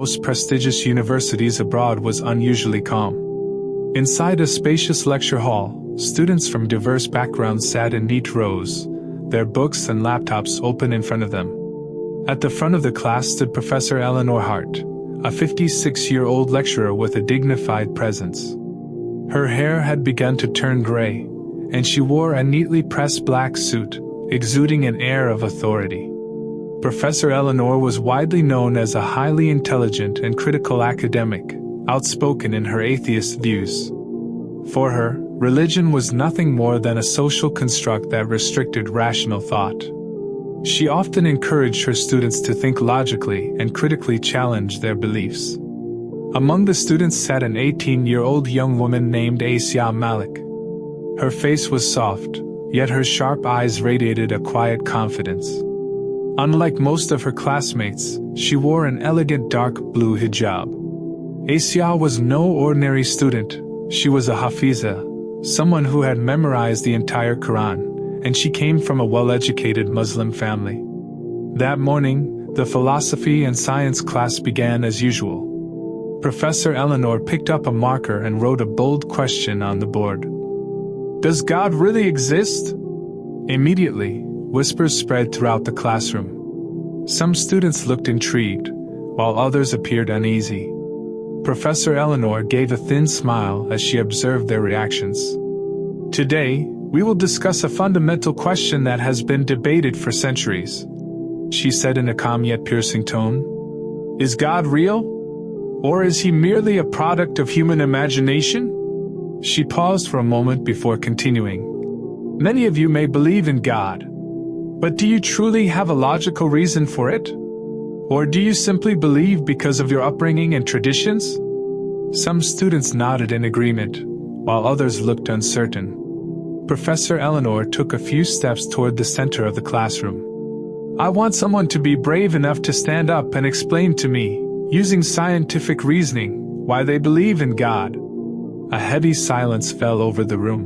most prestigious universities abroad was unusually calm. Inside a spacious lecture hall, students from diverse backgrounds sat in neat rows, their books and laptops open in front of them. At the front of the class stood Professor Eleanor Hart, a 56-year-old lecturer with a dignified presence. Her hair had begun to turn gray, and she wore a neatly pressed black suit, exuding an air of authority. Professor Eleanor was widely known as a highly intelligent and critical academic, outspoken in her atheist views. For her, religion was nothing more than a social construct that restricted rational thought. She often encouraged her students to think logically and critically challenge their beliefs. Among the students sat an 18-year-old young woman named Asia Malik. Her face was soft, yet her sharp eyes radiated a quiet confidence. Unlike most of her classmates, she wore an elegant dark blue hijab. Asia was no ordinary student. She was a hafiza, someone who had memorized the entire Quran, and she came from a well-educated Muslim family. That morning, the philosophy and science class began as usual. Professor Eleanor picked up a marker and wrote a bold question on the board. "Does God really exist?" Immediately, whispers spread throughout the classroom. Some students looked intrigued, while others appeared uneasy. Professor Eleanor gave a thin smile as she observed their reactions. "Today, we will discuss a fundamental question that has been debated for centuries," she said in a calm yet piercing tone. "Is God real? Or is he merely a product of human imagination?" She paused for a moment before continuing. "Many of you may believe in God. But do you truly have a logical reason for it? Or do you simply believe because of your upbringing and traditions?" Some students nodded in agreement, while others looked uncertain. Professor Eleanor took a few steps toward the center of the classroom. "I want someone to be brave enough to stand up and explain to me, using scientific reasoning, why they believe in God." A heavy silence fell over the room.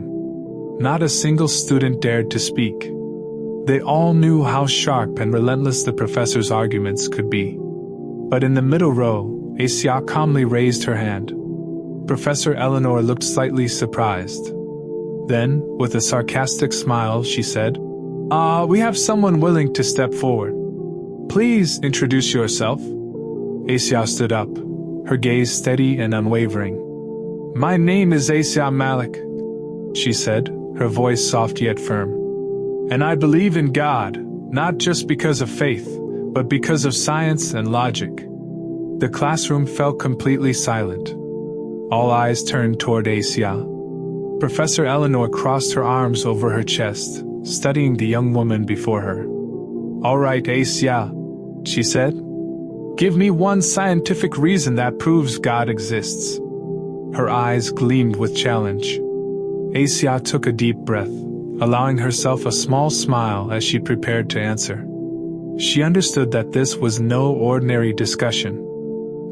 Not a single student dared to speak. They all knew how sharp and relentless the professor's arguments could be. But in the middle row, Asia calmly raised her hand. Professor Eleanor looked slightly surprised. Then, with a sarcastic smile, she said, "We have someone willing to step forward. Please introduce yourself." Asia stood up, her gaze steady and unwavering. "My name is Asia Malik," she said, her voice soft yet firm. "And I believe in God, not just because of faith, but because of science and logic." The classroom fell completely silent. All eyes turned toward Asia. Professor Eleanor crossed her arms over her chest, studying the young woman before her. "All right, Asia," she said. "Give me one scientific reason that proves God exists." Her eyes gleamed with challenge. Asia took a deep breath, allowing herself a small smile as she prepared to answer. She understood that this was no ordinary discussion.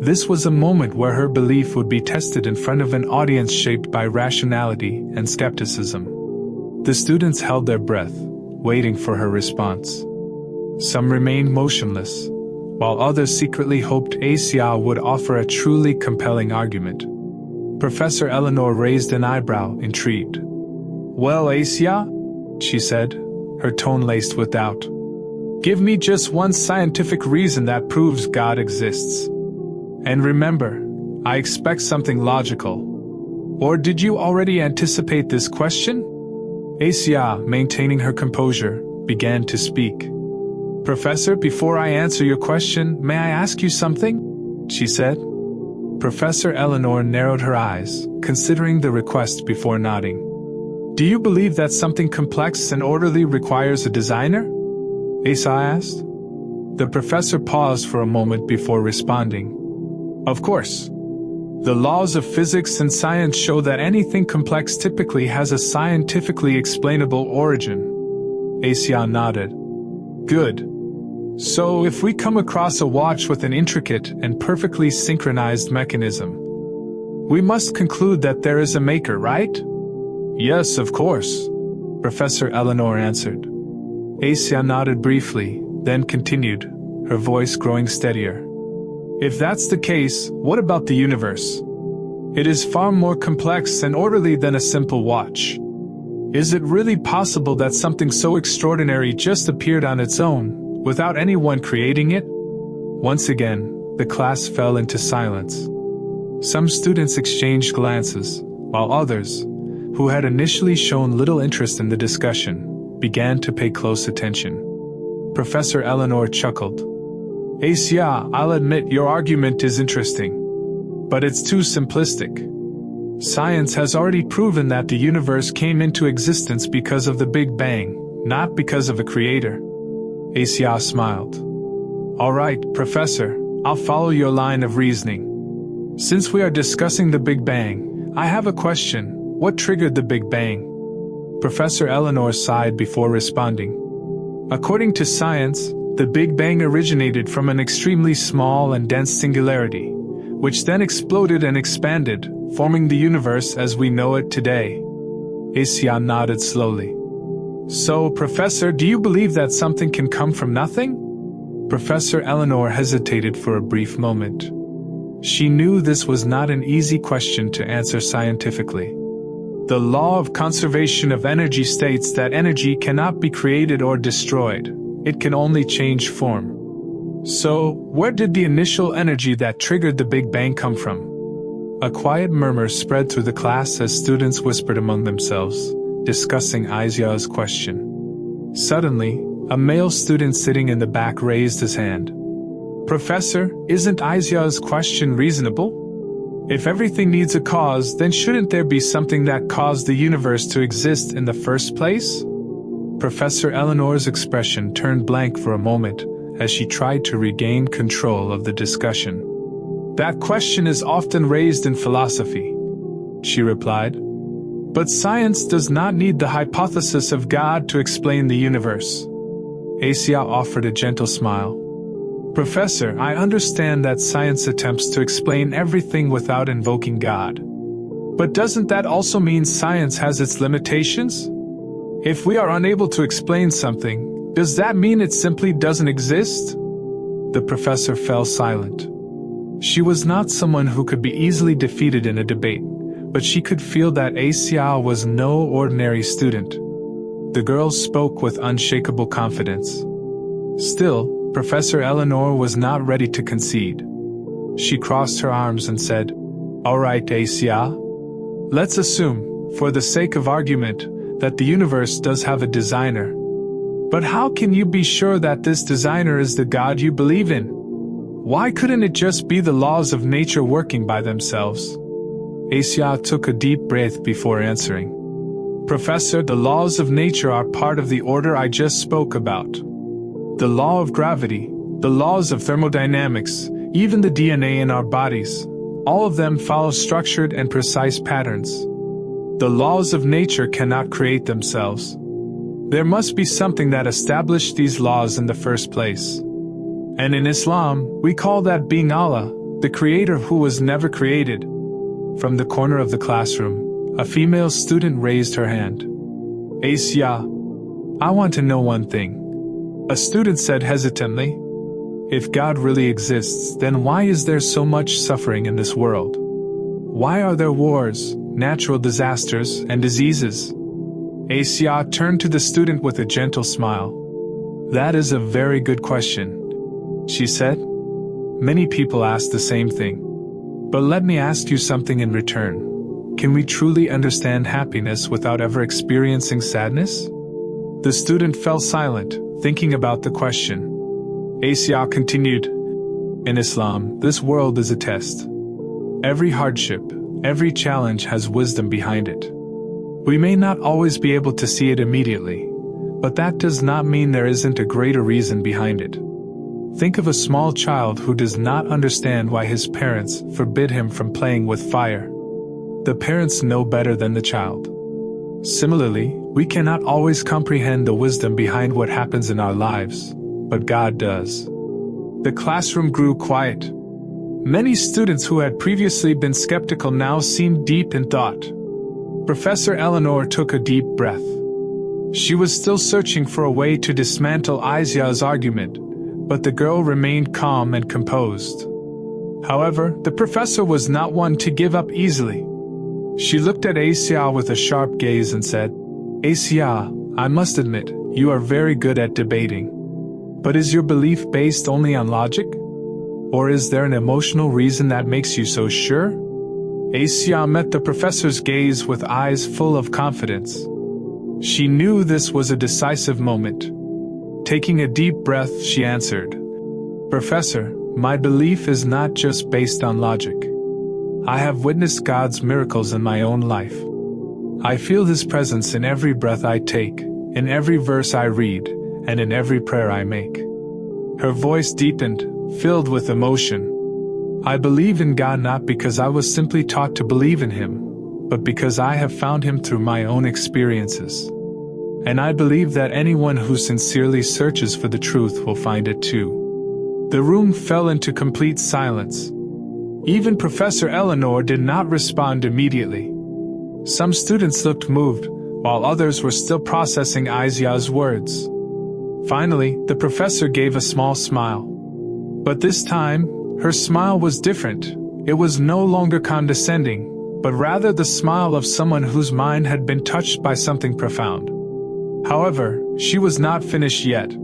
This was a moment where her belief would be tested in front of an audience shaped by rationality and skepticism. The students held their breath, waiting for her response. Some remained motionless, while others secretly hoped Asia would offer a truly compelling argument. Professor Eleanor raised an eyebrow, intrigued. "Well, Asia," she said, her tone laced with doubt. "Give me just one scientific reason that proves God exists. And remember, I expect something logical. Or did you already anticipate this question?" Asia, maintaining her composure, began to speak. "Professor, before I answer your question, may I ask you something?" she said. Professor Eleanor narrowed her eyes, considering the request before nodding. "Do you believe that something complex and orderly requires a designer?" Asa asked. The professor paused for a moment before responding. "Of course. The laws of physics and science show that anything complex typically has a scientifically explainable origin." Asa nodded. "Good. So if we come across a watch with an intricate and perfectly synchronized mechanism, we must conclude that there is a maker, right?" "Yes, of course," Professor Eleanor answered. Asia nodded briefly, then continued, her voice growing steadier. If that's the case, what about the universe? It is far more complex and orderly than a simple watch. Is it really possible that something so extraordinary just appeared on its own, without anyone creating it? Once again, the class fell into silence. Some students exchanged glances, while others, who had initially shown little interest in the discussion, began to pay close attention. Professor Eleanor chuckled. "Asia, I'll admit your argument is interesting. But it's too simplistic. Science has already proven that the universe came into existence because of the Big Bang, not because of a creator." Asia smiled. "All right, Professor, I'll follow your line of reasoning. Since we are discussing the Big Bang, I have a question. What triggered the Big Bang?" Professor Eleanor sighed before responding. "According to science, the Big Bang originated from an extremely small and dense singularity, which then exploded and expanded, forming the universe as we know it today." Asia nodded slowly. "So, Professor, do you believe that something can come from nothing?" Professor Eleanor hesitated for a brief moment. She knew this was not an easy question to answer scientifically. The law of conservation of energy states that energy cannot be created or destroyed, it can only change form. So, where did the initial energy that triggered the Big Bang come from? A quiet murmur spread through the class as students whispered among themselves, discussing Isia's question. Suddenly, a male student sitting in the back raised his hand. "Professor, isn't Isia's question reasonable? If everything needs a cause, then shouldn't there be something that caused the universe to exist in the first place?" Professor Eleanor's expression turned blank for a moment, as she tried to regain control of the discussion. "That question is often raised in philosophy," she replied. "But science does not need the hypothesis of God to explain the universe." Asia offered a gentle smile. "Professor, I understand that science attempts to explain everything without invoking God. But doesn't that also mean science has its limitations? If we are unable to explain something, does that mean it simply doesn't exist?" The professor fell silent. She was not someone who could be easily defeated in a debate, but she could feel that Asia was no ordinary student. The girl spoke with unshakable confidence. Still, Professor Eleanor was not ready to concede. She crossed her arms and said, "All right, Asia. Let's assume, for the sake of argument, that the universe does have a designer. But how can you be sure that this designer is the God you believe in? Why couldn't it just be the laws of nature working by themselves?" Asia took a deep breath before answering. "Professor, the laws of nature are part of the order I just spoke about. The law of gravity, the laws of thermodynamics, even the DNA in our bodies, all of them follow structured and precise patterns. The laws of nature cannot create themselves. There must be something that established these laws in the first place. And in Islam, we call that being Allah, the creator who was never created." From the corner of the classroom, a female student raised her hand. "Asia, I want to know one thing," a student said hesitantly. "If God really exists, then why is there so much suffering in this world? Why are there wars, natural disasters, and diseases?" Asia turned to the student with a gentle smile. "That is a very good question," she said. "Many people ask the same thing. But let me ask you something in return. Can we truly understand happiness without ever experiencing sadness?" The student fell silent, thinking about the question. Asia continued, "In Islam, this world is a test. Every hardship, every challenge has wisdom behind it. We may not always be able to see it immediately, but that does not mean there isn't a greater reason behind it. Think of a small child who does not understand why his parents forbid him from playing with fire. The parents know better than the child. Similarly, we cannot always comprehend the wisdom behind what happens in our lives, but God does." The classroom grew quiet. Many students who had previously been skeptical now seemed deep in thought. Professor Eleanor took a deep breath. She was still searching for a way to dismantle Isia's argument, but the girl remained calm and composed. However, the professor was not one to give up easily. She looked at Asia with a sharp gaze and said, "Asia, I must admit, you are very good at debating. But is your belief based only on logic? Or is there an emotional reason that makes you so sure?" Asia met the professor's gaze with eyes full of confidence. She knew this was a decisive moment. Taking a deep breath, she answered, "Professor, my belief is not just based on logic. I have witnessed God's miracles in my own life. I feel His presence in every breath I take, in every verse I read, and in every prayer I make." Her voice deepened, filled with emotion. "I believe in God not because I was simply taught to believe in Him, but because I have found Him through my own experiences. And I believe that anyone who sincerely searches for the truth will find it too." The room fell into complete silence. Even Professor Eleanor did not respond immediately. Some students looked moved, while others were still processing Asia's words. Finally, the professor gave a small smile. But this time, her smile was different. It was no longer condescending, but rather the smile of someone whose mind had been touched by something profound. However, she was not finished yet.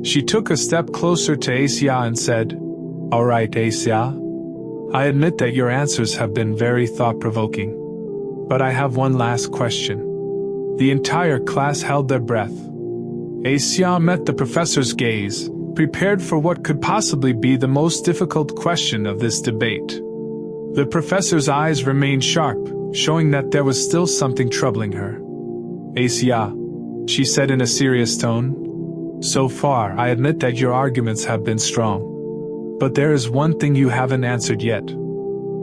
She took a step closer to Asia and said, "All right, Asia. I admit that your answers have been very thought-provoking. But I have one last question." The entire class held their breath. Asia met the professor's gaze, prepared for what could possibly be the most difficult question of this debate. The professor's eyes remained sharp, showing that there was still something troubling her. "Asia," she said in a serious tone, "so far I admit that your arguments have been strong. But there is one thing you haven't answered yet."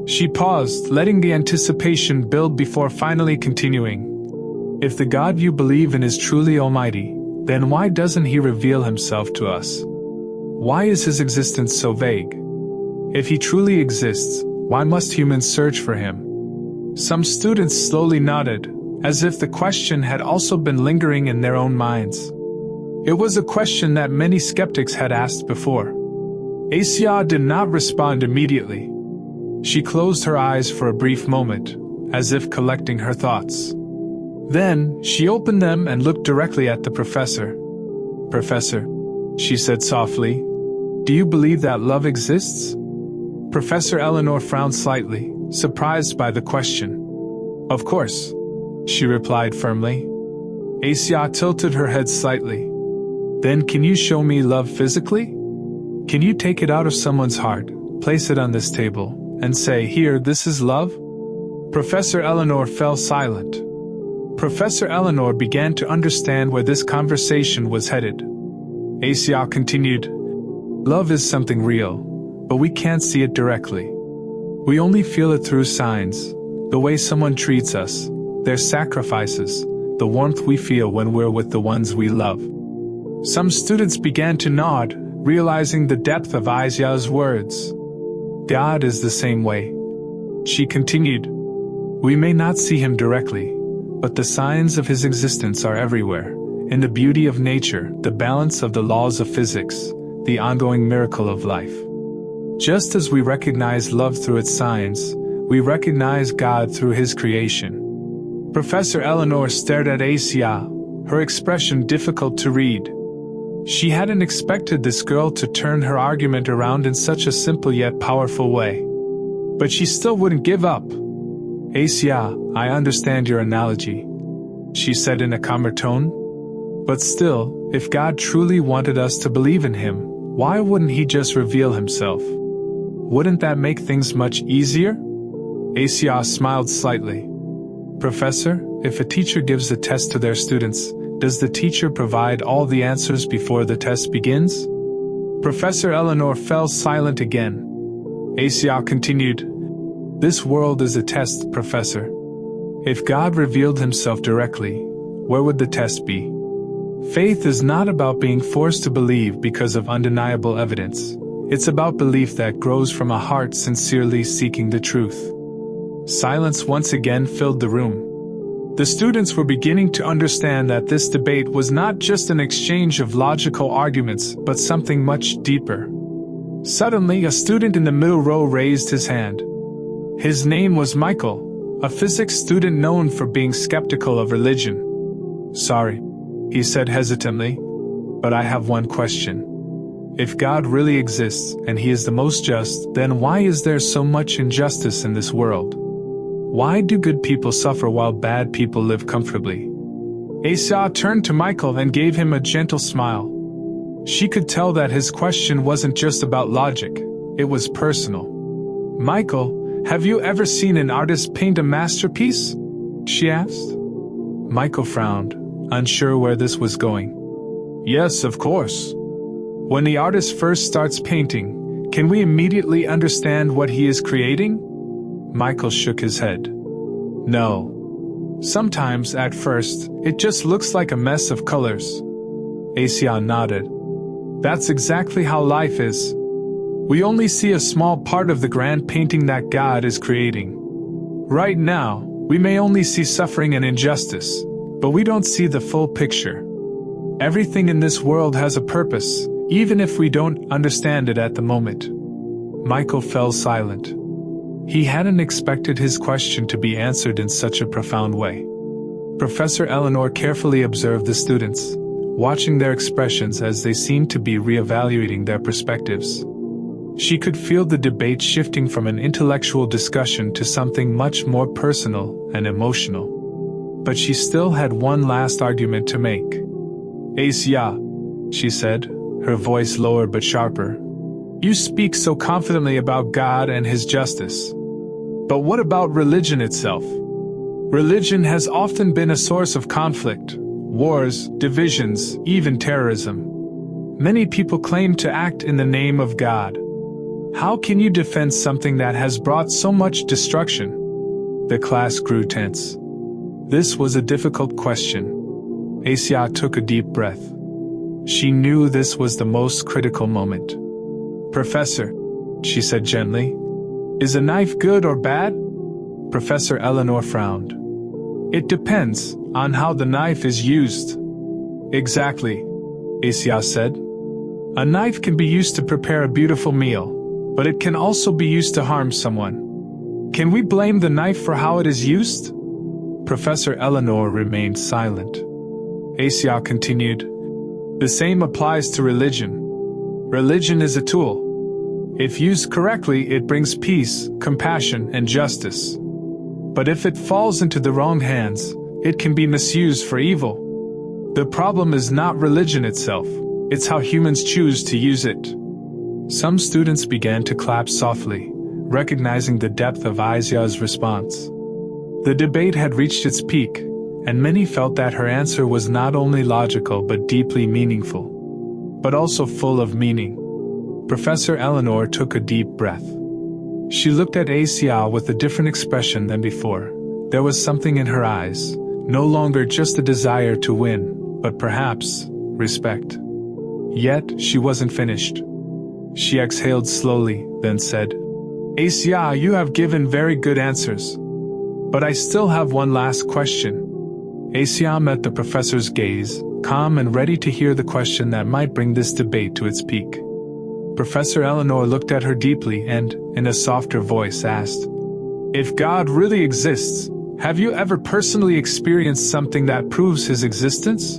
She paused, letting the anticipation build before finally continuing. "If the God you believe in is truly almighty, then why doesn't He reveal Himself to us? Why is His existence so vague? If He truly exists, why must humans search for Him?" Some students slowly nodded, as if the question had also been lingering in their own minds. It was a question that many skeptics had asked before. Asia did not respond immediately. She closed her eyes for a brief moment, as if collecting her thoughts. Then, she opened them and looked directly at the professor. "Professor," she said softly, "do you believe that love exists?" Professor Eleanor frowned slightly, surprised by the question. "Of course," she replied firmly. Asia tilted her head slightly. "Then can you show me love physically? Can you take it out of someone's heart, place it on this table, and say, 'Here, this is love'?" Professor Eleanor fell silent. Professor Eleanor began to understand where this conversation was headed. Asia continued, "Love is something real, but we can't see it directly. We only feel it through signs, the way someone treats us, their sacrifices, the warmth we feel when we're with the ones we love." Some students began to nod, realizing the depth of Asia's words. "God is the same way," she continued. "We may not see Him directly, but the signs of His existence are everywhere, in the beauty of nature, the balance of the laws of physics, the ongoing miracle of life. Just as we recognize love through its signs, we recognize God through His creation." Professor Eleanor stared at Asia, her expression difficult to read. She hadn't expected this girl to turn her argument around in such a simple yet powerful way. But she still wouldn't give up. "Asia, I understand your analogy," she said in a calmer tone. "But still, if God truly wanted us to believe in Him, why wouldn't He just reveal Himself? Wouldn't that make things much easier?" Asia smiled slightly. "Professor, if a teacher gives a test to their students, does the teacher provide all the answers before the test begins?" Professor Eleanor fell silent again. Asia continued, "This world is a test, Professor. If God revealed Himself directly, where would the test be? Faith is not about being forced to believe because of undeniable evidence. It's about belief that grows from a heart sincerely seeking the truth." Silence once again filled the room. The students were beginning to understand that this debate was not just an exchange of logical arguments, but something much deeper. Suddenly, a student in the middle row raised his hand. His name was Michael, a physics student known for being skeptical of religion. "Sorry," he said hesitantly, "but I have one question. If God really exists and He is the most just, then why is there so much injustice in this world? Why do good people suffer while bad people live comfortably?" Asa turned to Michael and gave him a gentle smile. She could tell that his question wasn't just about logic, it was personal. "Michael, have you ever seen an artist paint a masterpiece?" she asked. Michael frowned, unsure where this was going. "Yes, of course. When the artist first starts painting, can we immediately understand what he is creating?" Michael shook his head. "No. Sometimes, at first, it just looks like a mess of colors." Asa nodded. "That's exactly how life is. We only see a small part of the grand painting that God is creating. Right now, we may only see suffering and injustice, but we don't see the full picture. Everything in this world has a purpose, even if we don't understand it at the moment." Michael fell silent. He hadn't expected his question to be answered in such a profound way. Professor Eleanor carefully observed the students, watching their expressions as they seemed to be reevaluating their perspectives. She could feel the debate shifting from an intellectual discussion to something much more personal and emotional. But she still had one last argument to make. "Asa," she said, her voice lower but sharper, "you speak so confidently about God and His justice. But what about religion itself? Religion has often been a source of conflict, wars, divisions, even terrorism. Many people claim to act in the name of God. How can you defend something that has brought so much destruction?" The class grew tense. This was a difficult question. Asa took a deep breath. She knew this was the most critical moment. "Professor," she said gently, "is a knife good or bad?" Professor Eleanor frowned. "It depends on how the knife is used." "Exactly," Asa said. "A knife can be used to prepare a beautiful meal, but it can also be used to harm someone. Can we blame the knife for how it is used?" Professor Eleanor remained silent. Asa continued, "The same applies to religion. Religion is a tool. If used correctly, it brings peace, compassion, and justice. But if it falls into the wrong hands, it can be misused for evil. The problem is not religion itself, it's how humans choose to use it." Some students began to clap softly, recognizing the depth of Isa's response. The debate had reached its peak, and many felt that her answer was not only logical but deeply meaningful, but also full of meaning. Professor Eleanor took a deep breath. She looked at Asa with a different expression than before. There was something in her eyes, no longer just a desire to win, but perhaps respect. Yet, she wasn't finished. She exhaled slowly, then said, "Asa, you have given very good answers. But I still have one last question." Asa met the professor's gaze, calm and ready to hear the question that might bring this debate to its peak. Professor Eleanor looked at her deeply and, in a softer voice, asked, "If God really exists, have you ever personally experienced something that proves His existence?"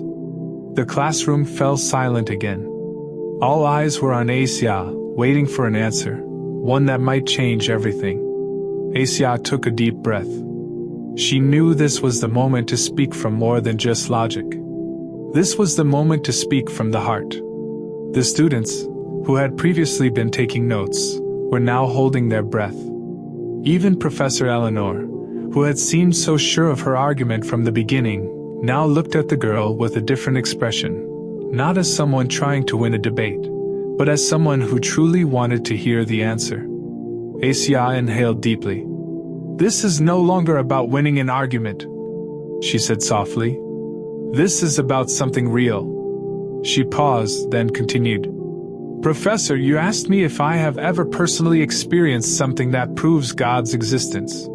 The classroom fell silent again. All eyes were on Asa, waiting for an answer, one that might change everything. Asa took a deep breath. She knew this was the moment to speak from more than just logic. This was the moment to speak from the heart. The students, who had previously been taking notes, were now holding their breath. Even Professor Eleanor, who had seemed so sure of her argument from the beginning, now looked at the girl with a different expression, not as someone trying to win a debate, but as someone who truly wanted to hear the answer. Asa inhaled deeply. "This is no longer about winning an argument," she said softly. "This is about something real." She paused, then continued. "Professor, you asked me if I have ever personally experienced something that proves God's existence.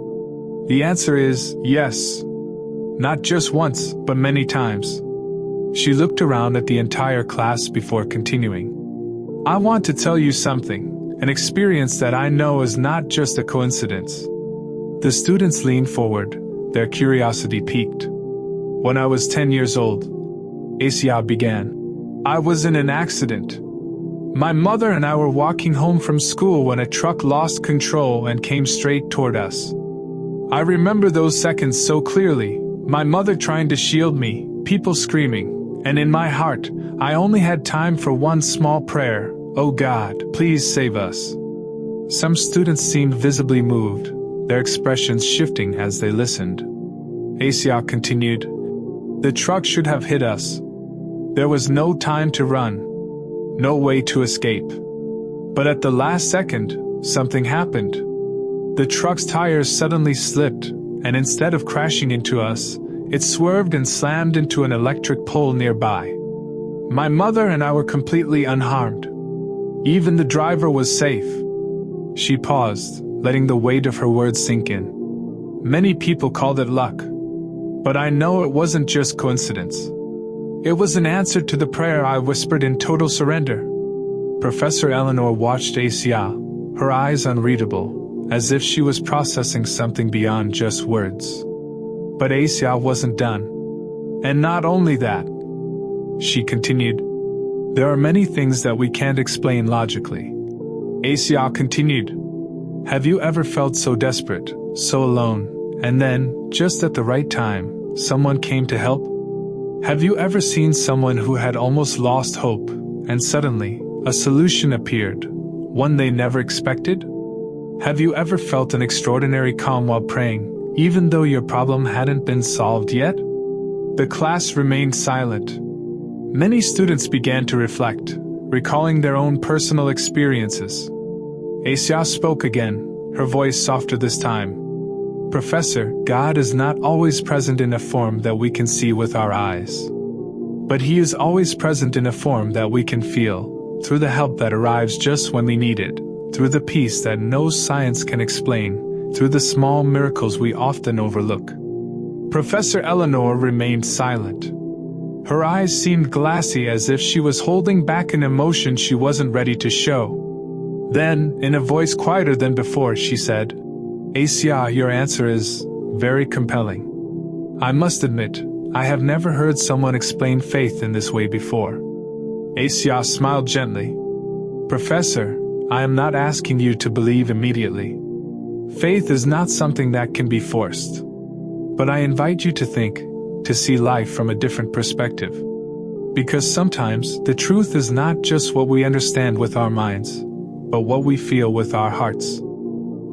The answer is yes. Not just once, but many times." She looked around at the entire class before continuing. "I want to tell you something. An experience that I know is not just a coincidence. The students leaned forward, their curiosity piqued. When I was 10 years old, Asia began. I was in an accident. My mother and I were walking home from school when a truck lost control and came straight toward us. I remember those seconds so clearly, my mother trying to shield me, people screaming, and in my heart, I only had time for one small prayer, "Oh God, please save us." Some students seemed visibly moved, their expressions shifting as they listened. Asia continued, "The truck should have hit us. There was no time to run, no way to escape. But at the last second, something happened. The truck's tires suddenly slipped, and instead of crashing into us, it swerved and slammed into an electric pole nearby. My mother and I were completely unharmed. Even the driver was safe." She paused, letting the weight of her words sink in. Many people called it luck. But I know it wasn't just coincidence. It was an answer to the prayer I whispered in total surrender. Professor Eleanor watched Asia, her eyes unreadable, as if she was processing something beyond just words. But Asia wasn't done. And not only that, she continued, "There are many things that we can't explain logically." Asia continued, "Have you ever felt so desperate, so alone, and then, just at the right time, someone came to help? Have you ever seen someone who had almost lost hope, and suddenly, a solution appeared, one they never expected? Have you ever felt an extraordinary calm while praying, even though your problem hadn't been solved yet?" The class remained silent. Many students began to reflect, recalling their own personal experiences. Asia spoke again, her voice softer this time. "Professor, God is not always present in a form that we can see with our eyes. But He is always present in a form that we can feel, through the help that arrives just when we need it, through the peace that no science can explain, through the small miracles we often overlook." Professor Eleanor remained silent. Her eyes seemed glassy as if she was holding back an emotion she wasn't ready to show. Then, in a voice quieter than before, she said, "Asia, your answer is very compelling. I must admit, I have never heard someone explain faith in this way before." Asia smiled gently. "Professor, I am not asking you to believe immediately. Faith is not something that can be forced. But I invite you to think, to see life from a different perspective. Because sometimes, the truth is not just what we understand with our minds, but what we feel with our hearts."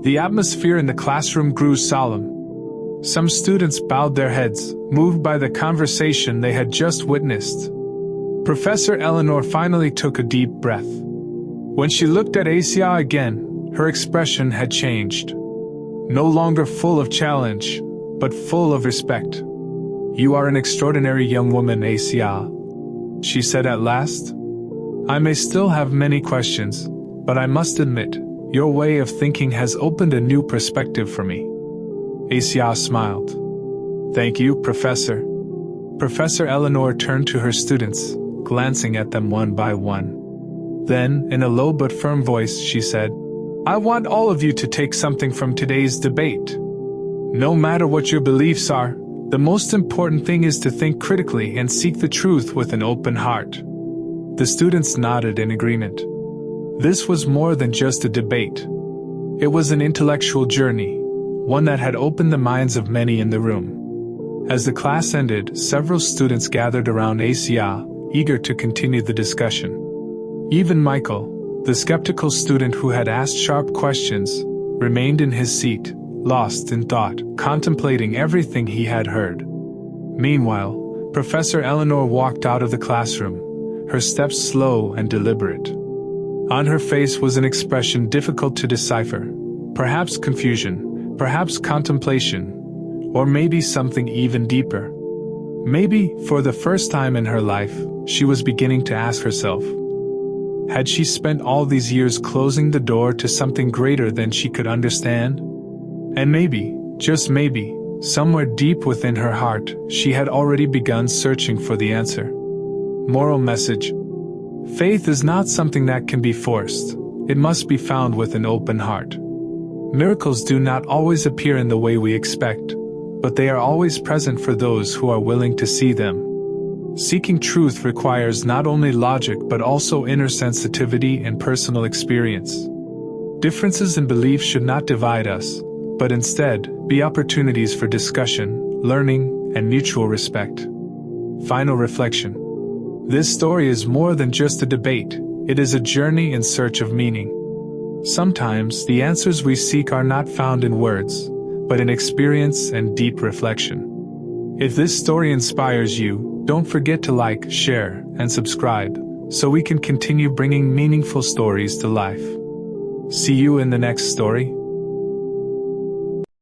The atmosphere in the classroom grew solemn. Some students bowed their heads, moved by the conversation they had just witnessed. Professor Eleanor finally took a deep breath. When she looked at Asia again, her expression had changed. No longer full of challenge, but full of respect. "You are an extraordinary young woman, Asia," she said at last. "I may still have many questions, but I must admit, your way of thinking has opened a new perspective for me." Asia smiled. "Thank you, Professor." Professor Eleanor turned to her students, glancing at them one by one. Then, in a low but firm voice, she said, "I want all of you to take something from today's debate. No matter what your beliefs are, the most important thing is to think critically and seek the truth with an open heart." The students nodded in agreement. This was more than just a debate. It was an intellectual journey, one that had opened the minds of many in the room. As the class ended, several students gathered around Asia, eager to continue the discussion. Even Michael, the skeptical student who had asked sharp questions, remained in his seat, lost in thought, contemplating everything he had heard. Meanwhile, Professor Eleanor walked out of the classroom, her steps slow and deliberate. On her face was an expression difficult to decipher, perhaps confusion, perhaps contemplation, or maybe something even deeper. Maybe, for the first time in her life, she was beginning to ask herself, had she spent all these years closing the door to something greater than she could understand? And maybe, just maybe, somewhere deep within her heart, she had already begun searching for the answer. Moral message: faith is not something that can be forced, it must be found with an open heart. Miracles do not always appear in the way we expect, but they are always present for those who are willing to see them. Seeking truth requires not only logic but also inner sensitivity and personal experience. Differences in belief should not divide us, but instead be opportunities for discussion, learning, and mutual respect. Final reflection. This story is more than just a debate, it is a journey in search of meaning. Sometimes the answers we seek are not found in words, but in experience and deep reflection. If this story inspires you, don't forget to like, share, and subscribe, so we can continue bringing meaningful stories to life. See you in the next story.